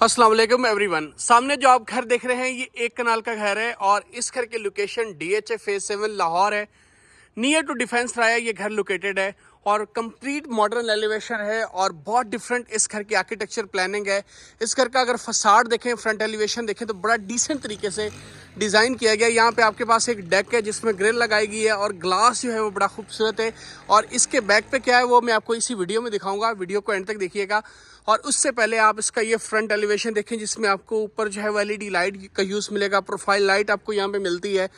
अस्सलाम वालेकुम एवरीवन। सामने जो आप घर देख रहे हैं ये एक कनाल का घर है और इस घर की लोकेशन DHA फेज 7 लाहौर है। नियर टू डिफेंस राया ये घर लोकेटेड है और कंप्लीट मॉडर्न एलिवेशन है और बहुत डिफरेंट इस घर की आर्किटेक्चर प्लानिंग है। इस घर का अगर फसाड देखें, फ्रंट एलिवेशन देखें तो बड़ा डिसेंट तरीके से डिज़ाइन किया गया है। यहाँ पे आपके पास एक डेक है जिसमें ग्रिल लगाई गई है और ग्लास जो है वो बड़ा खूबसूरत है। और इसके बैक पे क्या है वो मैं आपको इसी वीडियो में दिखाऊंगा, वीडियो को एंड तक देखिएगा। और उससे पहले आप इसका ये फ्रंट एलिवेशन देखें जिसमें आपको ऊपर जो है वो LED लाइट का यूज़ मिलेगा, प्रोफाइल लाइट आपको यहाँ पे मिलती है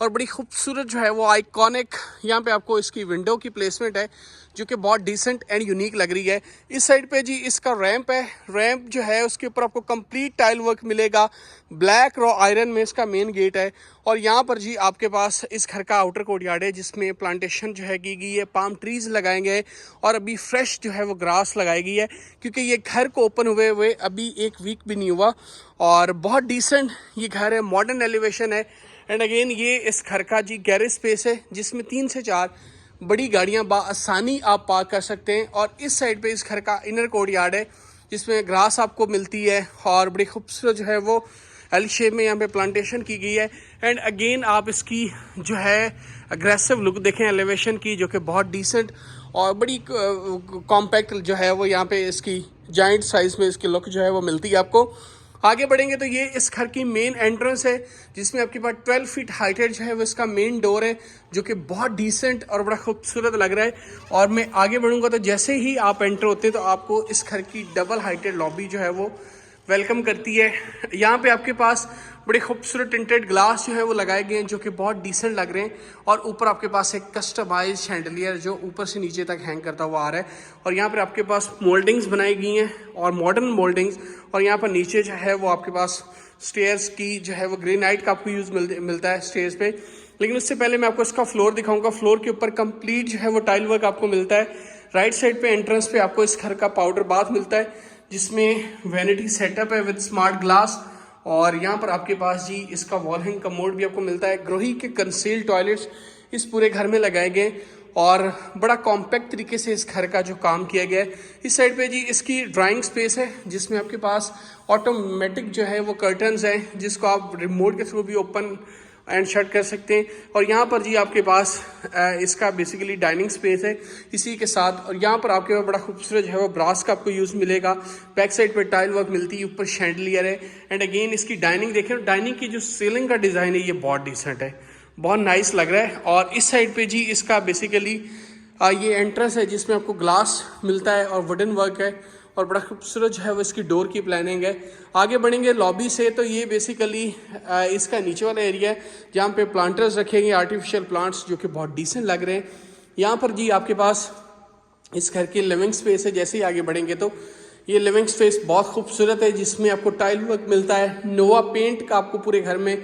और बड़ी खूबसूरत जो है वो आइकॉनिक यहाँ पे आपको इसकी विंडो की प्लेसमेंट है जो कि बहुत डिसेंट एंड यूनिक लग रही है। इस साइड पे जी इसका रैंप है, रैंप जो है उसके ऊपर आपको कंप्लीट टाइल वर्क मिलेगा। ब्लैक रॉ आयरन में इसका मेन गेट है और यहाँ पर जी आपके पास इस घर का आउटर कोर्टयार्ड है जिसमें प्लांटेशन जो है की गई है, पाम ट्रीज लगाए गए और अभी फ्रेश जो है वो ग्रास लगाई गई है क्योंकि ये घर को ओपन हुए अभी एक वीक भी नहीं हुआ। और बहुत डिसेंट ये घर है, मॉडर्न एलिवेशन है। एंड अगेन ये इस घर का जी गैरेज स्पेस है जिसमें 3 से 4 बड़ी गाड़ियां आसानी आप पार्क कर सकते हैं। और इस साइड पे इस घर का इनर कोर्टयार्ड है जिसमें ग्रास आपको मिलती है और बड़ी खूबसूरत जो है वो एल शेप में यहाँ पे प्लांटेशन की गई है। एंड अगेन आप इसकी जो है अग्रेसिव लुक देखें एलिवेशन की जो कि बहुत डिसेंट और बड़ी कॉम्पैक्ट जो है वो यहाँ पे इसकी जाइंट साइज में इसकी लुक जो है वो मिलती है आपको। आगे बढ़ेंगे तो ये इस घर की मेन एंट्रेंस है जिसमें आपके पास 12 फीट हाइटेड जो है वो इसका मेन डोर है जो कि बहुत डिसेंट और बड़ा खूबसूरत लग रहा है। और मैं आगे बढ़ूंगा तो जैसे ही आप एंटर होते हैं तो आपको इस घर की डबल हाइटेड लॉबी जो है वो वेलकम करती है। यहाँ पे आपके पास बड़े खूबसूरत टिंटेड ग्लास जो है वो लगाए गए हैं जो कि बहुत डिसेंट लग रहे हैं। और ऊपर आपके पास एक कस्टमाइज शैंडलियर जो ऊपर से नीचे तक हैंग करता हुआ आ रहा है। और यहाँ पर आपके पास मोल्डिंग्स बनाई गई हैं और मॉडर्न मोल्डिंग्स। और यहाँ पर नीचे जो है वो आपके पास स्टेयर्स की जो है वो ग्रेनाइट का आपको यूज़ मिलता है स्टेयर्स पे। लेकिन उससे पहले मैं आपको इसका फ्लोर दिखाऊंगा। फ्लोर के ऊपर कंप्लीट जो है वो टाइल वर्क आपको मिलता है। राइट साइड पे एंट्रेंस पे आपको इस घर का पाउडर बाथ मिलता है जिसमें वैनिटी सेटअप है विद स्मार्ट ग्लास। और यहाँ पर आपके पास जी इसका वॉल हैंग कमोड भी आपको मिलता है। ग्रोही के कंसील्ड टॉयलेट्स इस पूरे घर में लगाए गए और बड़ा कॉम्पैक्ट तरीके से इस घर का जो काम किया गया है। इस साइड पे जी इसकी ड्राइंग स्पेस है जिसमें आपके पास ऑटोमेटिक जो है वो कर्टन्स हैं जिसको आप रिमोट के थ्रू भी ओपन एंड शट कर सकते हैं। और यहाँ पर जी आपके पास इसका बेसिकली डाइनिंग स्पेस है इसी के साथ। और यहाँ पर आपके पास बड़ा खूबसूरत जो है वो ब्रास का आपको यूज़ मिलेगा। बैक साइड पर टाइल वर्क मिलती है, ऊपर शैंडलियर है। एंड अगेन इसकी डाइनिंग देखें, डाइनिंग की जो सीलिंग का डिज़ाइन है ये बहुत डिसेंट है, बहुत नाइस लग रहा है। और इस साइड पे जी इसका बेसिकली ये एंट्रेंस है जिसमें आपको ग्लास मिलता है और वुडन वर्क है और बड़ा खूबसूरत जो है वो इसकी डोर की प्लानिंग है। आगे बढ़ेंगे लॉबी से तो ये बेसिकली इसका नीचे वाला एरिया है जहाँ पे प्लांटर्स रखे गए, आर्टिफिशियल प्लांट्स जो कि बहुत डिसेंट लग रहे हैं। यहाँ पर जी आपके पास इस घर की लिविंग स्पेस है। जैसे ही आगे बढ़ेंगे तो ये लिविंग स्पेस बहुत खूबसूरत है जिसमें आपको टाइल वर्क मिलता है, नोवा पेंट का आपको पूरे घर में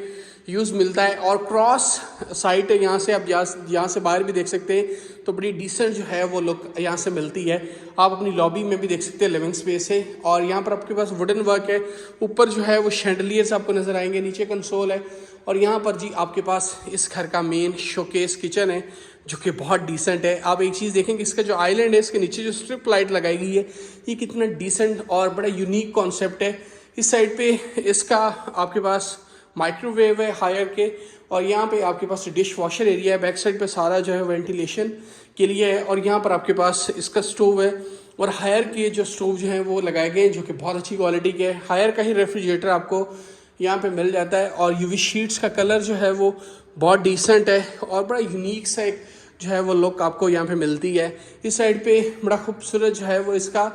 यूज़ मिलता है और क्रॉस साइट है। यहाँ से आप यहाँ से बाहर भी देख सकते हैं तो बड़ी डिसेंट जो है वो लुक यहाँ से मिलती है। आप अपनी लॉबी में भी देख सकते हैं, लिविंग स्पेस है। और यहाँ पर आपके पास वुडन वर्क है, ऊपर जो है वो शैंडलियर्स आपको नज़र आएंगे, नीचे कंसोल है। और यहाँ पर जी आपके पास इस घर का मेन शोकेस किचन है जो कि बहुत डिसेंट है। आप एक चीज़ देखेंगे इसका जो आइलैंड है इसके नीचे जो स्ट्रिप लाइट लगाई गई है ये कितना डिसेंट और बड़ा यूनिक कॉन्सेप्ट है। इस साइड पे इसका आपके पास माइक्रोवेव है हायर के और यहाँ पे आपके पास डिश वॉशर एरिया है। बैक साइड पे सारा जो है वेंटिलेशन के लिए है। और यहाँ पर आपके पास इसका स्टोव है और हायर के जो स्टोव जो है वो लगाए गए हैं जो कि बहुत अच्छी क्वालिटी के है। हायर का ही रेफ्रिजरेटर आपको यहाँ पे मिल जाता है और यूवी शीट्स का कलर जो है वो बहुत डिसेंट है और बड़ा यूनिक सा एक जो है वो लुक आपको यहाँ पे मिलती है। इस साइड पे बड़ा खूबसूरत जो है वो इसका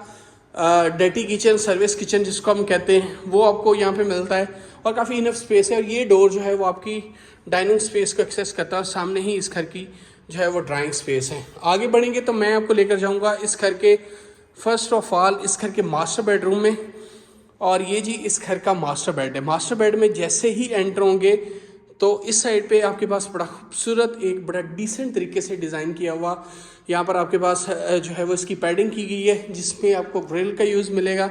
डर्टी किचन, सर्विस किचन जिसको हम कहते हैं, वो आपको यहाँ पे मिलता है और काफ़ी इनफ स्पेस है। और ये डोर जो है वो आपकी डाइनिंग स्पेस को एक्सेस करता है और सामने ही इस घर की जो है वो ड्राइंग स्पेस है। आगे बढ़ेंगे तो मैं आपको लेकर जाऊँगा इस घर के फर्स्ट ऑफ ऑल इस घर के मास्टर बेडरूम में। और ये जी इस घर का मास्टर बेड है। मास्टर बेड में जैसे ही एंटर होंगे तो इस साइड पे आपके पास बड़ा खूबसूरत एक बड़ा डिसेंट तरीके से डिज़ाइन किया हुआ यहाँ पर आपके पास जो है वो इसकी पैडिंग की गई है जिसमें आपको ग्रिल का यूज़ मिलेगा।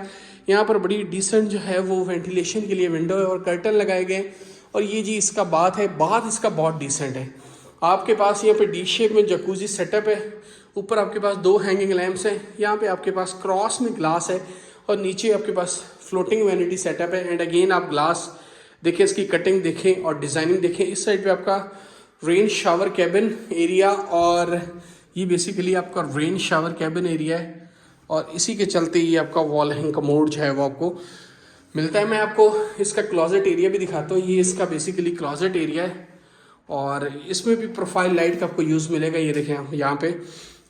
यहाँ पर बड़ी डिसेंट जो है वो वेंटिलेशन के लिए विंडो है और कर्टन लगाए गए। और ये जी इसका बाथ है, बाथ इसका बहुत डिसेंट है। आपके पास यहाँ पे डी शेप में जकूजी सेटअप है, ऊपर आपके पास 2 हैंगिंग लैंप्स हैं, यहाँ पे आपके पास क्रॉस में ग्लास है और नीचे आपके पास फ्लोटिंग वैनिटी सेटअप है। एंड अगेन आप ग्लास देखें, इसकी कटिंग देखें और डिज़ाइनिंग देखें। इस साइड पे आपका रेन शावर कैबिन एरिया, और ये बेसिकली आपका रेन शावर कैबिन एरिया है, और इसी के चलते ये आपका वॉल हैंग कमोड जो है वो आपको मिलता है। मैं आपको इसका क्लॉजेट एरिया भी दिखाता हूँ। ये इसका बेसिकली क्लॉजेट एरिया है, और इसमें भी प्रोफाइल लाइट का आपको यूज़ मिलेगा। ये देखें आप यहाँ पे,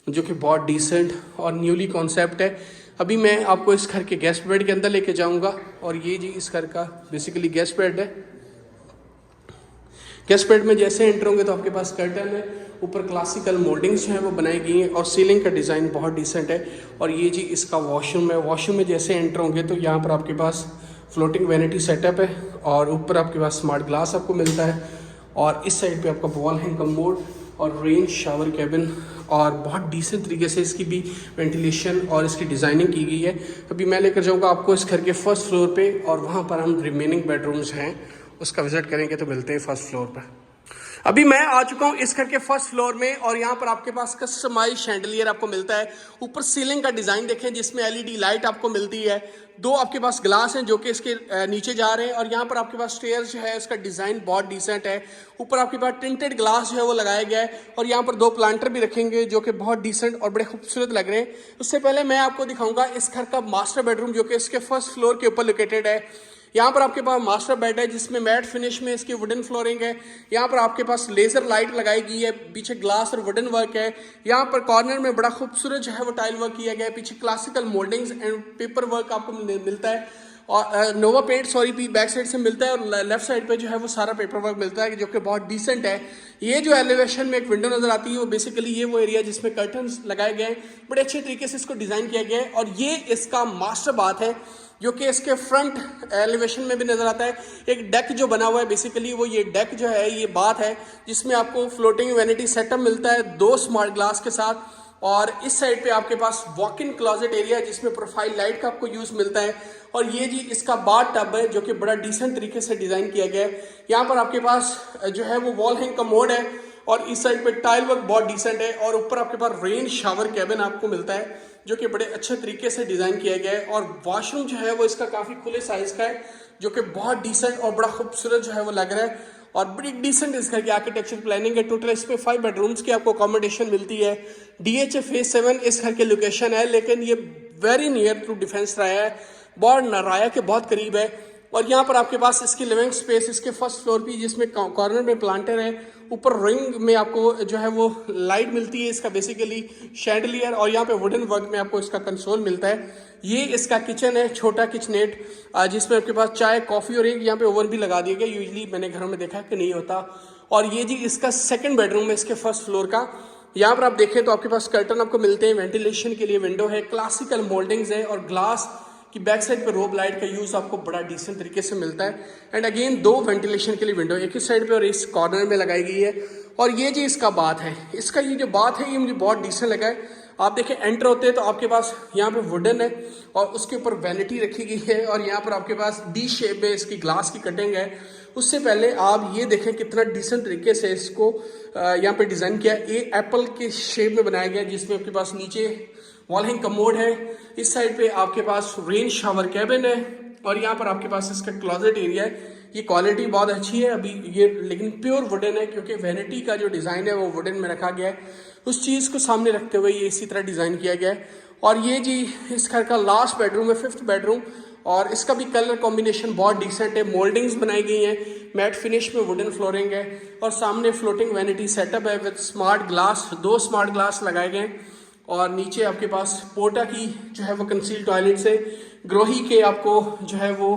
जो कि बहुत डिसेंट और न्यूली कॉन्सेप्ट है। अभी मैं आपको इस घर के गेस्ट बेड के अंदर लेके जाऊंगा, और ये जी इस घर का बेसिकली गेस्ट बेड है। गेस्ट बेड में जैसे एंटर होंगे तो आपके पास कर्टन है, ऊपर क्लासिकल मोल्डिंग्स जो है वो बनाई गई हैं, और सीलिंग का डिज़ाइन बहुत डिसेंट है। और ये जी इसका वॉशरूम है। वॉशरूम में जैसे एंटर होंगे तो यहाँ पर आपके पास फ्लोटिंग वैनिटी सेटअप है, और ऊपर आपके पास स्मार्ट ग्लास आपको मिलता है, और इस साइड पे आपका वॉल हैंग कमोड और रेन शावर कैबिन, और बहुत डिसेंट तरीके से इसकी भी वेंटिलेशन और इसकी डिज़ाइनिंग की गई है। अभी मैं लेकर जाऊंगा आपको इस घर के फर्स्ट फ्लोर पे, और वहाँ पर हम रिमेनिंग बेडरूम्स हैं उसका विजिट करेंगे। तो मिलते हैं फर्स्ट फ्लोर पर। अभी मैं आ चुका हूँ इस घर के फर्स्ट फ्लोर में, और यहाँ पर आपके पास कस्टमाइज शैंडलियर आपको मिलता है। ऊपर सीलिंग का डिज़ाइन देखें जिसमें एलईडी लाइट आपको मिलती है। दो आपके पास ग्लास हैं जो कि इसके नीचे जा रहे हैं, और यहाँ पर आपके पास स्टेयर्स जो है उसका डिज़ाइन बहुत डिसेंट है। ऊपर आपके पास टिंटेड ग्लास जो है वो लगाया गया है, और यहाँ पर दो प्लांटर भी रखेंगे जो कि बहुत डिसेंट और बड़े खूबसूरत लग रहे हैं। उससे पहले मैं आपको दिखाऊंगा इस घर का मास्टर बेडरूम, जो कि इसके फर्स्ट फ्लोर के ऊपर लोकेटेड है। यहाँ पर आपके पास मास्टर बेड है जिसमें मैट फिनिश में इसकी वुडन फ्लोरिंग है। यहाँ पर आपके पास लेजर लाइट लगाई गई है, पीछे ग्लास और वुडन वर्क है। यहाँ पर कॉर्नर में बड़ा खूबसूरत जो है वो टाइल वर्क किया गया है, पीछे classical mouldings and paper work आपको मिलता है, और नोवा पेंट बैक साइड से मिलता है, और लेफ्ट साइड पे जो है वो सारा पेपर वर्क मिलता है जो कि बहुत डिसेंट है। ये जो एलिवेशन में एक विंडो नजर आती है वो बेसिकली ये वो एरिया जिसमें कर्टन्स लगाए गए हैं, बड़े अच्छे तरीके से इसको डिज़ाइन किया गया है। और ये इसका मास्टर बाथ है जो कि इसके फ्रंट एलिवेशन में भी नजर आता है। एक डेक जो बना हुआ है बेसिकली वो ये डेक जो है ये बाथ है, जिसमें आपको फ्लोटिंग वैनिटी सेटअप मिलता है 2 स्मार्ट ग्लास के साथ। और इस साइड पे आपके पास वॉक इन क्लोजेट एरिया है जिसमें प्रोफाइल लाइट का आपको यूज मिलता है। और ये जी इसका बाथ टब है जो कि बड़ा डिसेंट तरीके से डिजाइन किया गया है। यहाँ पर आपके पास जो है वो वॉल हैंग कमोड है, और इस साइड पे टाइल वर्क बहुत डिसेंट है, और ऊपर आपके पास रेन शावर कैबिन आपको मिलता है जो कि बड़े अच्छे तरीके से डिजाइन किया गया है। और वॉशरूम जो है वो इसका काफी खुले साइज का है जो कि बहुत डिसेंट और बड़ा खूबसूरत जो है वो लग रहा है, और बड़ी डिसेंट इस घर की आर्किटेक्चर प्लानिंग है। टोटल इसमें 5 बेडरूम्स की आपको अकोमोडेशन मिलती है। DHA फेज 7 इस घर की लोकेशन है, लेकिन ये वेरी नियर टू डिफेंस राया है, बहुत राया के बहुत करीब है। और यहाँ पर आपके पास इसकी लिविंग स्पेस इसके फर्स्ट फ्लोर पे जिसमें कॉर्नर में प्लांटर है, ऊपर रिंग में आपको जो है वो लाइट मिलती है इसका बेसिकली शैंडलियर, और यहाँ पे वुडन वर्क में आपको इसका कंसोल मिलता है। ये इसका किचन है, छोटा किचनेट जिसमें आपके पास चाय कॉफ़ी और एक यहाँ पे ओवन भी लगा दिया गया। यूजली मैंने घरों में देखा कि नहीं होता। और ये जी इसका सेकंड बेडरूम है इसके फर्स्ट फ्लोर का। यहाँ पर आप देखें तो आपके पास कर्टन आपको मिलते हैं, वेंटिलेशन के लिए विंडो है, क्लासिकल मोल्डिंग्स है, और ग्लास कि बैक साइड पे रोब लाइट का यूज आपको बड़ा डिसेंट तरीके से मिलता है। एंड अगेन 2 वेंटिलेशन के लिए विंडो एक इस साइड पे और इस कॉर्नर में लगाई गई है। और ये जी इसका बाथ है, इसका ये जो बाथ है ये मुझे बहुत डिसेंट लगा है। आप देखें एंटर होते हैं तो आपके पास यहाँ पे वुडन है और उसके ऊपर वैनिटी रखी गई है, और यहाँ पर आपके पास डी शेप में इसकी ग्लास की कटिंग है। उससे पहले आप ये देखें कितना डिसेंट तरीके से इसको यहाँ पे डिजाइन किया है। ये एप्पल के शेप में बनाया गया जिसमें आपके पास नीचे वॉल हैंग कमोड है, इस साइड पे आपके पास रेन शावर कैबिन है, और यहाँ पर आपके पास इसका क्लोजेट एरिया है। ये क्वालिटी बहुत अच्छी है अभी ये, लेकिन प्योर वुडन है क्योंकि वैनिटी का जो डिज़ाइन है वो वुडन में रखा गया है। उस चीज़ को सामने रखते हुए ये इसी तरह डिज़ाइन किया गया है। और ये जी इस घर का लास्ट बेडरूम है, 5th बेडरूम, और इसका भी कलर कॉम्बिनेशन बहुत डिसेंट है। मोल्डिंग्स बनाई गई हैं, मैट फिनिश में वुडन फ्लोरिंग है, और सामने फ्लोटिंग वैनिटी सेटअप है with smart glass, 2 smart glass लगाए गए हैं। और नीचे आपके पास पोर्टा की जो है वो कंसील टॉयलेट से ग्रोही के आपको जो है वो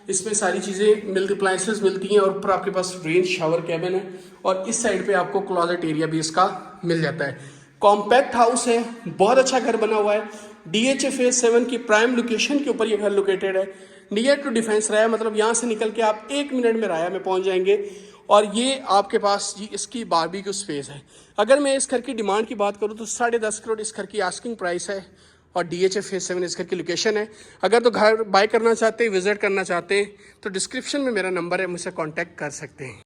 इसमें सारी चीज़ें मिलती, अप्लायंसेस मिलती हैं, और ऊपर आपके पास रेन शावर कैबिन है, और इस साइड पे आपको क्लोजेट एरिया भी इसका मिल जाता है। कॉम्पैक्ट हाउस है, बहुत अच्छा घर बना हुआ है। DHA फेज 7 की प्राइम लोकेशन के ऊपर ये घर लोकेटेड है, नियर टू डिफेंस राया, मतलब यहाँ से निकल के आप 1 मिनट में राया में पहुँच जाएंगे। और ये आपके पास जी इसकी बारबेक्यू स्पेस है। अगर मैं इस घर की डिमांड की बात करूँ तो 10.5 करोड़ इस घर की आस्किंग प्राइस है, और DHA फेज 7 इस घर की लोकेशन है। अगर तो घर बाय करना चाहते हैं, विजिट करना चाहते हैं, तो डिस्क्रिप्शन में मेरा नंबर है, मुझसे कांटेक्ट कर सकते हैं।